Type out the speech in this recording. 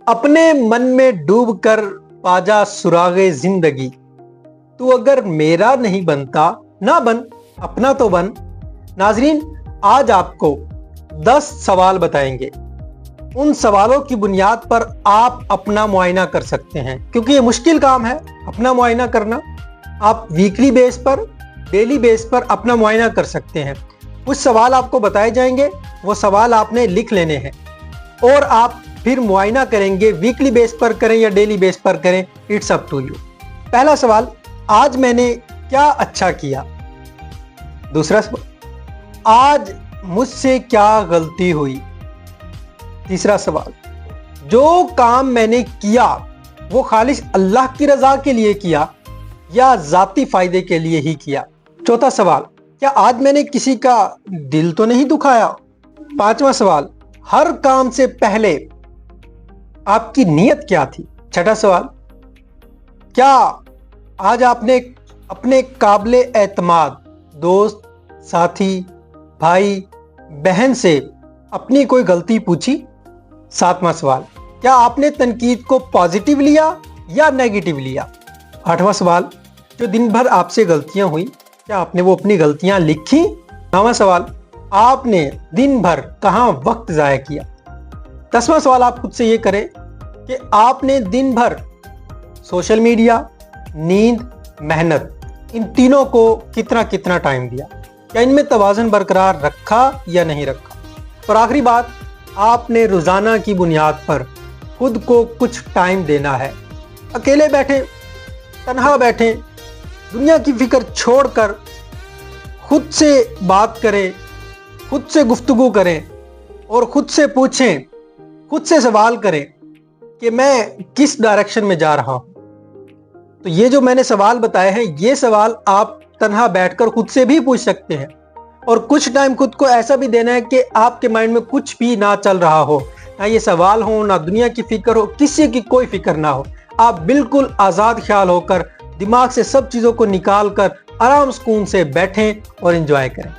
अपने मन में डूब कर पाजा सुरागे जिंदगी, तू अगर मेरा नहीं बनता ना बन, अपना तो बन। नाजरीन, आज आपको 10 सवाल बताएंगे। उन सवालों की बुनियाद पर आप अपना मुआयना कर सकते हैं, क्योंकि ये मुश्किल काम है अपना मुआयना करना। आप वीकली बेस पर, डेली बेस पर अपना मुआयना कर सकते हैं। कुछ सवाल आपको बताए जाएंगे, वो सवाल आपने लिख लेने हैं और आप फिर मुआयना करेंगे, वीकली बेस पर करें या डेली बेस पर करें, इट्स अप टू यू। पहला सवाल, आज मैंने क्या अच्छा किया। दूसरा सवाल, आज मुझसे क्या गलती हुई। तीसरा सवाल, जो काम मैंने किया वो खालिस अल्लाह की रजा के लिए किया या जाती फायदे के लिए ही किया। चौथा सवाल, क्या आज मैंने किसी का दिल तो नहीं दुखाया। पांचवा सवाल, हर काम से पहले आपकी नीयत क्या थी। छठा सवाल, क्या आज आपने अपने काबिले एतमाद दोस्त, साथी, भाई, बहन से अपनी कोई गलती पूछी। सातवां सवाल, क्या आपने तनकीद को पॉजिटिव लिया या नेगेटिव लिया। आठवां सवाल, जो दिन भर आपसे गलतियां हुई, क्या आपने वो अपनी गलतियां लिखी। नौवां सवाल, आपने दिन भर कहां वक्त जाया किया। 10वां सवाल आप खुद से ये करें कि आपने दिन भर सोशल मीडिया, नींद, मेहनत, इन तीनों को कितना कितना टाइम दिया, क्या इनमें तवाज़ुन बरकरार रखा या नहीं रखा। और आखिरी बात, आपने रोजाना की बुनियाद पर खुद को कुछ टाइम देना है। अकेले बैठे, तन्हा बैठे, दुनिया की फिक्र छोड़कर खुद से बात करें, खुद से गुफ्तगू करें और खुद से पूछें, खुद से सवाल करें कि मैं किस डायरेक्शन में जा रहा हूं। तो ये जो मैंने सवाल बताए हैं, ये सवाल आप तन्हा बैठकर खुद से भी पूछ सकते हैं। और कुछ टाइम खुद को ऐसा भी देना है कि आपके माइंड में कुछ भी ना चल रहा हो, ना ये सवाल हो, ना दुनिया की फिक्र हो, किसी की कोई फिक्र ना हो। आप बिल्कुल आज़ाद ख्याल होकर दिमाग से सब चीज़ों को निकाल कर आराम सुकून से बैठें और एंजॉय करें।